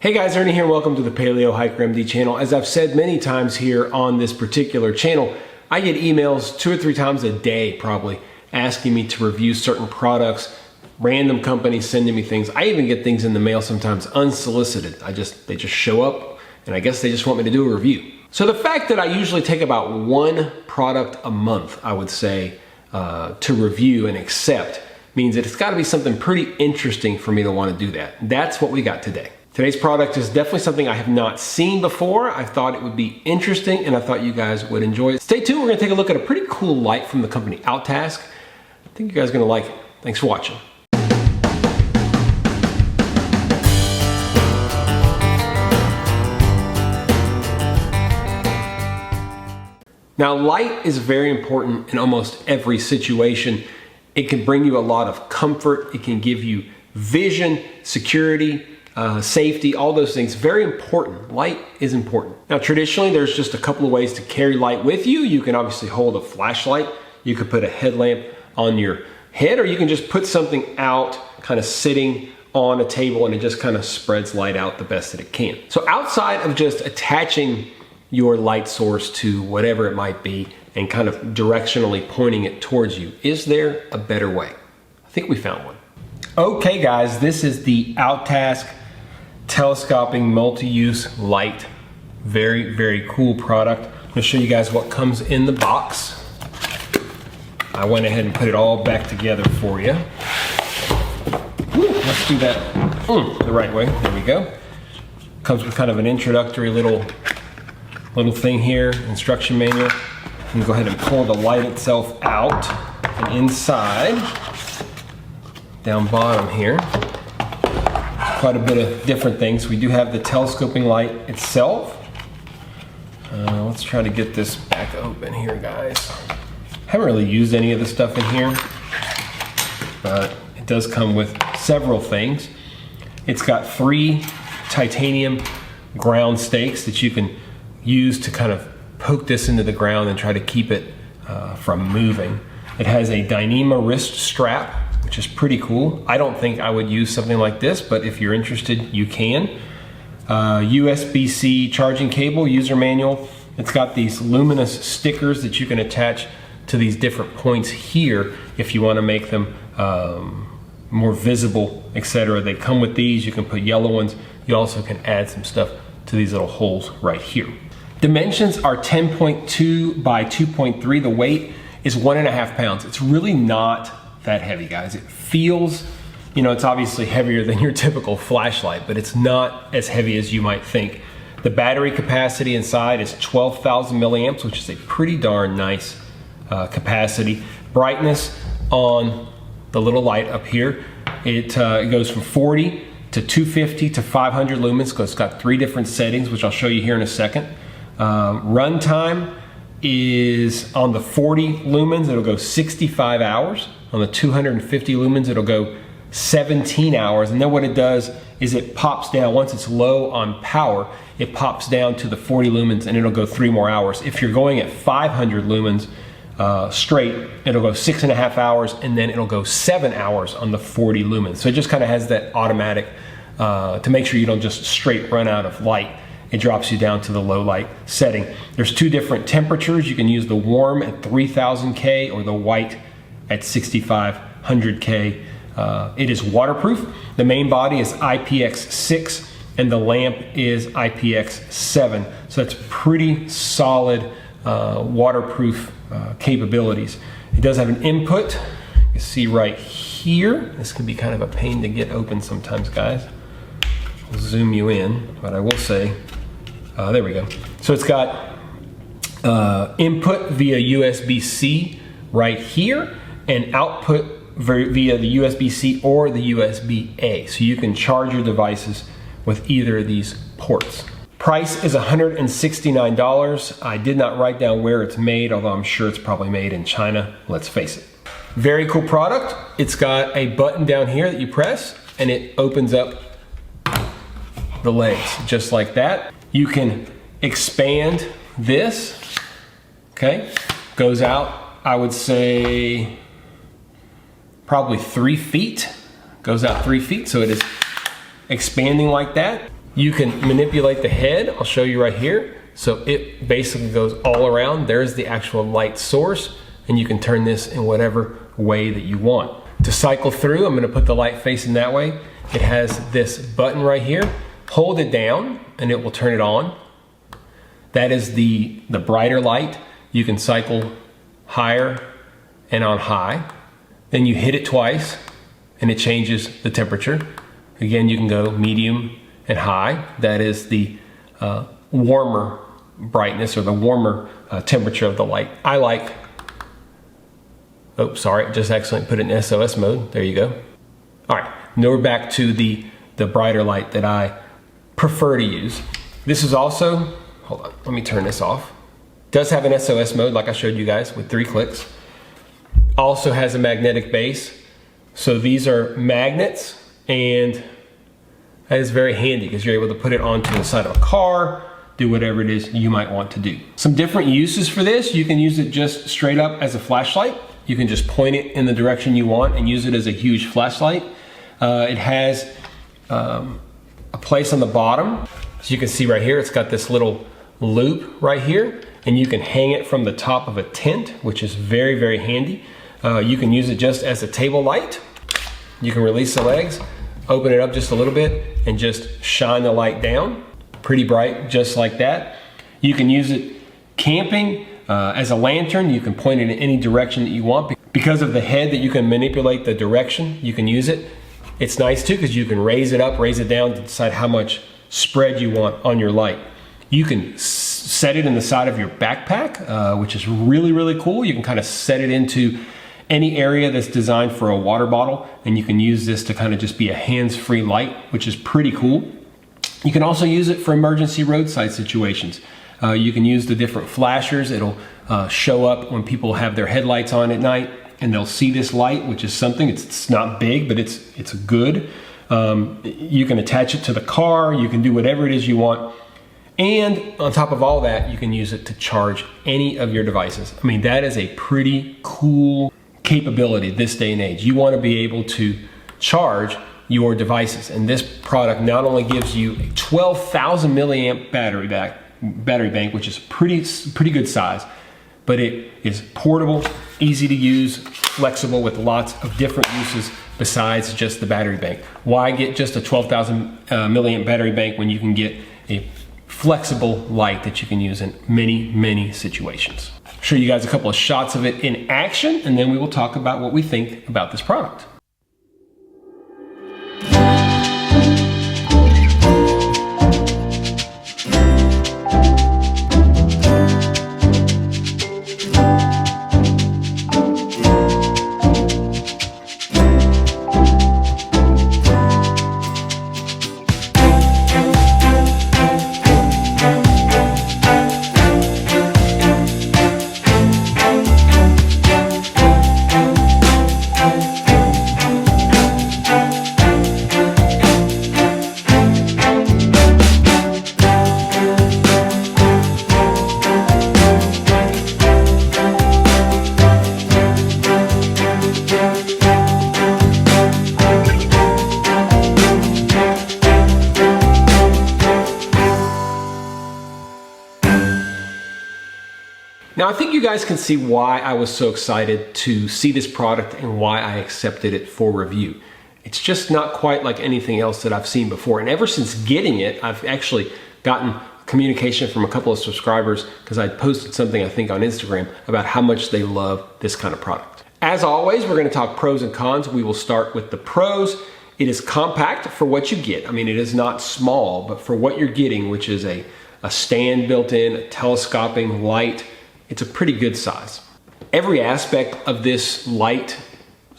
Hey guys, Ernie here. Welcome to the Paleo Hiker MD channel. As I've said many times here on this particular channel, I get emails 2 or 3 times a day probably asking me to review certain products, random companies sending me things. I even get things in the mail sometimes unsolicited. They just show up and I guess they just want me to do a review. So the fact that I usually take about 1 product a month, I would say, to review and accept means that it's got to be something pretty interesting for me to want to do that. That's what we got today. Today's product is definitely something I have not seen before. I thought it would be interesting and I thought you guys would enjoy it. Stay tuned, we're gonna take a look at a pretty cool light from the company Outask. I think you guys are gonna like it. Thanks for watching. Now, light is very important in almost every situation. It can bring you a lot of comfort. It can give you vision, security, safety, all those things. Very important. Light is important. Now, traditionally, there's just a couple of ways to carry light with you. You can obviously hold a flashlight. You could put a headlamp on your head, or you can just put something out, kind of sitting on a table, and it just kind of spreads light out the best that it can. So outside of just attaching your light source to whatever it might be and kind of directionally pointing it towards you, is there a better way? I think we found one. Okay guys, this is the Outask Telescopic multi-use light. Very, very cool product. I'm gonna show you guys what comes in the box. I went ahead and put it all back together for you. Let's do that the right way. There we go. Comes with kind of an introductory little thing here, instruction manual. You can go ahead and pull the light itself out, and inside, down bottom here, quite a bit of different things. We do have the telescoping light itself. Let's try to get this back open here, guys. Haven't really used any of the stuff in here, but it does come with several things. It's got 3 titanium ground stakes that you can use to kind of poke this into the ground and try to keep it from moving. It has a Dyneema wrist strap, which is pretty cool. I don't think I would use something like this, but if you're interested, you can. USB-C charging cable, user manual. It's got these luminous stickers that you can attach to these different points here if you want to make them more visible, etc. They come with these. You can put yellow ones. You also can add some stuff to these little holes right here. Dimensions are 10.2 by 2.3. The weight is 1.5 pounds. It's really not that heavy, guys. It feels, you know, it's obviously heavier than your typical flashlight, but it's not as heavy as you might think. The battery capacity inside is 12,000 milliamps, which is a pretty darn nice capacity. Brightness on the little light up here, it goes from 40 to 250 to 500 lumens, because it's got 3 different settings, which I'll show you here in a second. Run time is on the 40 lumens, it'll go 65 hours. On the 250 lumens, it'll go 17 hours. And then what it does is it pops down. Once it's low on power, it pops down to the 40 lumens and it'll go 3 more hours. If you're going at 500 lumens straight, it'll go 6.5 hours, and then it'll go 7 hours on the 40 lumens. So it just kind of has that automatic, to make sure you don't just straight run out of light. It drops you down to the low light setting. There's 2 different temperatures. You can use the warm at 3000 K or the white at 6500 K. It is waterproof. The main body is IPX6 and the lamp is IPX7. So that's pretty solid waterproof capabilities. It does have an input. You can see right here. This can be kind of a pain to get open sometimes, guys. I'll zoom you in, but I will say, there we go. So it's got input via USB-C right here, and output via the USB-C or the USB-A. So you can charge your devices with either of these ports. Price is $169. I did not write down where it's made, although I'm sure it's probably made in China. Let's face it. Very cool product. It's got a button down here that you press and it opens up the legs just like that. You can expand this, okay? Goes out, I would say, probably 3 feet. Goes out 3 feet, so it is expanding like that. You can manipulate the head. I'll show you right here. So it basically goes all around. There's the actual light source, and you can turn this in whatever way that you want. To cycle through, I'm gonna put the light facing that way. It has this button right here. Hold it down and it will turn it on. That is the brighter light. You can cycle higher and on high. Then you hit it twice and it changes the temperature. Again, you can go medium and high. That is the warmer brightness or the warmer temperature of the light. I like, oh, sorry, just accidentally put it in SOS mode. There you go. All right, now we're back to the brighter light that I prefer to use. This is also, hold on, let me turn this off. Does have an SOS mode like I showed you guys with 3 clicks. Also has a magnetic base. So these are magnets, and that is very handy because you're able to put it onto the side of a car, do whatever it is you might want to do. Some different uses for this. You can use it just straight up as a flashlight. You can just point it in the direction you want and use it as a huge flashlight. It has a place on the bottom. So you can see right here, it's got this little loop right here, and you can hang it from the top of a tent, which is very, very handy. You can use it just as a table light. You can release the legs, open it up just a little bit, and just shine the light down. Pretty bright, just like that. You can use it camping as a lantern. You can point it in any direction that you want. Because of the head that you can manipulate the direction, you can use it. It's nice too because you can raise it up, raise it down to decide how much spread you want on your light. You can set it in the side of your backpack, which is really, really cool. You can kind of set it into any area that's designed for a water bottle, and you can use this to kind of just be a hands-free light, which is pretty cool. You can also use it for emergency roadside situations. You can use the different flashers. It'll show up when people have their headlights on at night, and they'll see this light, which is something. It's not big, but it's good. You can attach it to the car. You can do whatever it is you want. And on top of all that, you can use it to charge any of your devices. I mean, that is a pretty cool capability this day and age. You want to be able to charge your devices. And this product not only gives you a 12,000 milliamp battery bank, which is pretty good size, but it is portable, easy to use, flexible with lots of different uses besides just the battery bank. Why get just a 12,000 milliamp battery bank when you can get a flexible light that you can use in many, many situations? I'll show you guys a couple of shots of it in action, and then we will talk about what we think about this product. Now, I think you guys can see why I was so excited to see this product and why I accepted it for review. It's just not quite like anything else that I've seen before. And ever since getting it, I've actually gotten communication from a couple of subscribers because I posted something, I think, on Instagram about how much they love this kind of product. As always, we're going to talk pros and cons. We will start with the pros. It is compact for what you get. I mean, it is not small, but for what you're getting, which is a stand built in, a telescoping light, it's a pretty good size. Every aspect of this light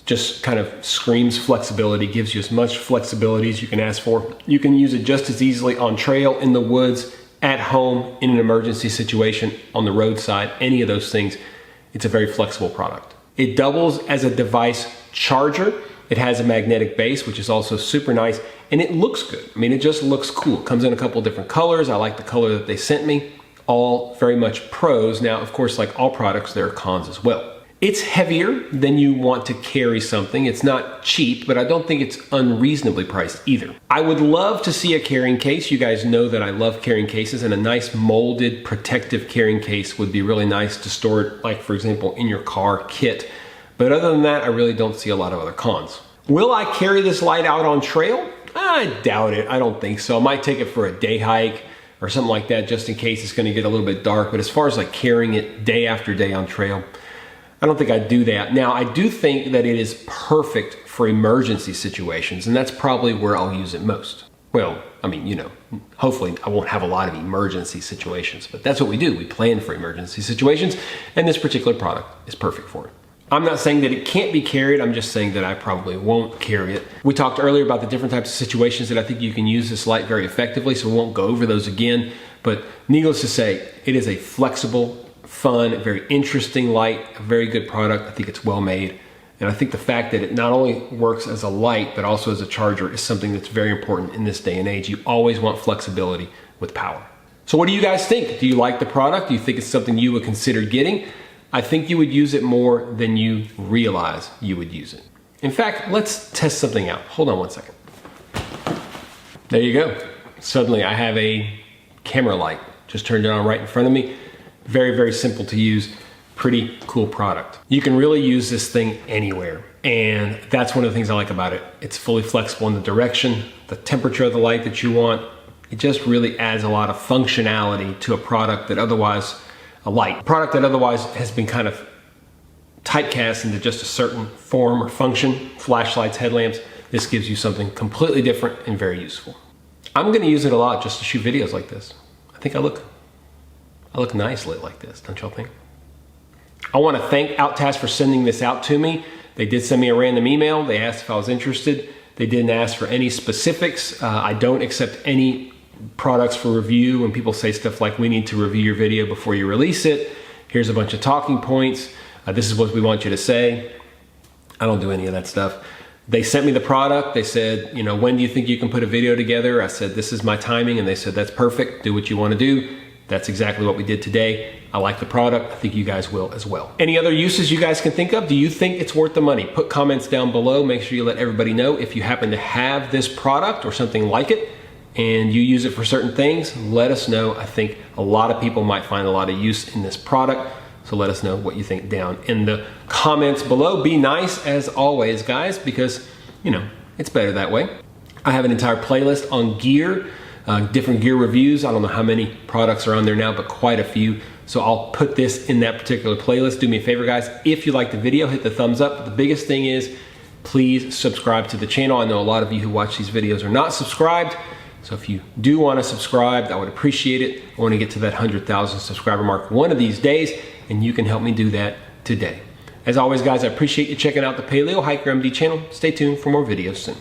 just kind of screams flexibility, gives you as much flexibility as you can ask for. You can use it just as easily on trail, in the woods, at home, in an emergency situation, on the roadside, any of those things. It's a very flexible product. It doubles as a device charger. It has a magnetic base, which is also super nice, and it looks good. I mean, it just looks cool. It comes in a couple different colors. I like the color that they sent me. All very much pros. Now, of course, like all products, there are cons as well. It's heavier than you want to carry something. It's not cheap, but I don't think it's unreasonably priced either. I would love to see a carrying case. You guys know that I love carrying cases, and a nice molded protective carrying case would be really nice to store it, like for example, in your car kit. But other than that, I really don't see a lot of other cons. Will I carry this light out on trail? I doubt it. I don't think so. I might take it for a day hike or something like that, just in case it's gonna get a little bit dark. But as far as like carrying it day after day on trail, I don't think I'd do that. Now, I do think that it is perfect for emergency situations, and that's probably where I'll use it most. Well, I mean, you know, hopefully I won't have a lot of emergency situations, but that's what we do. We plan for emergency situations, and this particular product is perfect for it. I'm not saying that it can't be carried, I'm just saying that I probably won't carry it. We talked earlier about the different types of situations that I think you can use this light very effectively, so we won't go over those again, but needless to say, it is a flexible, fun, very interesting light, a very good product. I think it's well made. And I think the fact that it not only works as a light, but also as a charger is something that's very important in this day and age. You always want flexibility with power. So what do you guys think? Do you like the product? Do you think it's something you would consider getting? I think you would use it more than you realize you would use it. In fact, let's test something out. Hold on one second. There you go. Suddenly I have a camera light. Just turned it on right in front of me. Very, very simple to use, pretty cool product. You can really use this thing anywhere, and that's one of the things I like about it. It's fully flexible in the direction, the temperature of the light that you want. It just really adds a lot of functionality to a product that otherwise, a product that otherwise has been kind of typecast into just a certain form or function, flashlights, headlamps. This gives you something completely different and very useful. I'm gonna use it a lot just to shoot videos like this. I think I look nice lit like this, don't y'all think? I want to thank Outask for sending this out to me. They did send me a random email. They asked if I was interested. They didn't ask for any specifics. I don't accept any products for review when people say stuff like, we need to review your video before you release it. Here's a bunch of talking points. This is what we want you to say. I don't do any of that stuff. They sent me the product. They said, you know, when do you think you can put a video together? I said, this is my timing. And they said, that's perfect. Do what you want to do. That's exactly what we did today. I like the product. I think you guys will as well. Any other uses you guys can think of? Do you think it's worth the money? Put comments down below. Make sure you let everybody know if you happen to have this product or something like it and you use it for certain things. Let us know. I think a lot of people might find a lot of use in this product. So let us know what you think down in the comments below. Be nice as always, guys, because, you know, it's better that way. I have an entire playlist on gear. Different gear reviews. I don't know how many products are on there now, but quite a few. So I'll put this in that particular playlist. Do me a favor, guys. If you like the video, hit the thumbs up. But the biggest thing is, please subscribe to the channel. I know a lot of you who watch these videos are not subscribed. So if you do want to subscribe, I would appreciate it. I want to get to that 100,000 subscriber mark one of these days, and you can help me do that today. As always, guys, I appreciate you checking out the Paleo Hiker MD channel. Stay tuned for more videos soon.